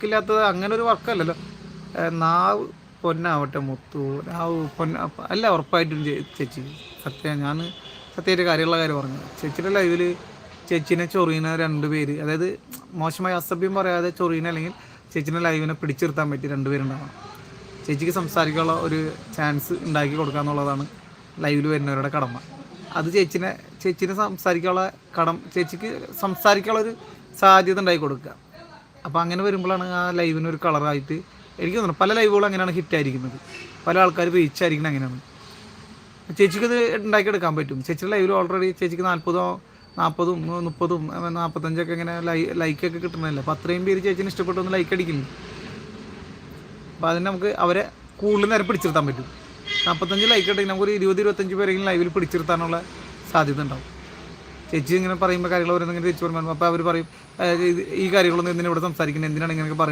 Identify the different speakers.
Speaker 1: വർക്കില്ലാത്തത് അങ്ങനെ ഒരു വർക്കല്ലല്ലോ. നാവ് പൊന്നാവട്ടെ മുത്തു, നാവ് അല്ല ഉറപ്പായിട്ടും ചേച്ചി. ഞാൻ സത്യമായിട്ട് കാര്യമുള്ള കാര്യം പറഞ്ഞു. ചേച്ചിയുടെ ലൈവിൽ ചേച്ചിനെ ചൊറിയുന്ന 2 പേര്, അതായത് മോശമായ അസഭ്യം പറയാതെ ചൊറിയുന്ന അല്ലെങ്കിൽ ചേച്ചിനെ ലൈവിനെ പിടിച്ചു നിർത്താൻ പറ്റി 2 പേരുണ്ടാവണം. ചേച്ചിക്ക് സംസാരിക്കാനുള്ള ഒരു ചാൻസ് ഉണ്ടാക്കി കൊടുക്കുക എന്നുള്ളതാണ് ലൈവിൽ വരുന്നവരുടെ കടമ. അത് ചേച്ചിനെ സംസാരിക്കാനുള്ള ചേച്ചിക്ക് സംസാരിക്കാനുള്ള ഒരു സാധ്യത ഉണ്ടാക്കി കൊടുക്കുക. അപ്പോൾ അങ്ങനെ വരുമ്പോഴാണ് ആ ലൈവിനൊരു കളറായിട്ട് എനിക്ക് തോന്നുന്നു. പല ലൈവുകളും അങ്ങനെയാണ് ഹിറ്റായിരിക്കുന്നത്, പല ആൾക്കാർ റീച്ചായിരിക്കുന്നത് അങ്ങനെയാണ്. ചേച്ചിക്ക് ഇത് ഉണ്ടാക്കിയെടുക്കാൻ പറ്റും. ചേച്ചിയുടെ ലൈവിൽ ഓൾറെഡി ചേച്ചിക്ക് 40, 40, 30, 45 ഇങ്ങനെ ലൈക്കൊക്കെ കിട്ടുന്നില്ല. അപ്പോൾ അത്രയും പേര് ചേച്ചിനെ ഇഷ്ടപ്പെട്ടൊന്ന് ലൈക്ക് അടിക്കില്ല. അപ്പോൾ അതിന് നമുക്ക് അവരെ കൂടുതൽ നേരം പിടിച്ചിരുത്താൻ പറ്റും. 45 ലൈക്ക് ഉണ്ടെങ്കിൽ നമുക്കൊരു 20-25 പേരെങ്കിലും ലൈവിൽ പിടിച്ചിരുത്താനുള്ള സാധ്യത ഉണ്ടാവും. ചേച്ചി ഇങ്ങനെ പറയുമ്പോൾ കാര്യങ്ങൾ ഓരോന്നിങ്ങനെ തിരിച്ചു പറയുമ്പോൾ അപ്പോൾ അവർ പറയും ഈ കാര്യങ്ങളൊന്നും എന്തിനാ ഇവിടെ സംസാരിക്കുന്നത്, എന്തിനാണ് ഇങ്ങനെ പറയുന്നത്.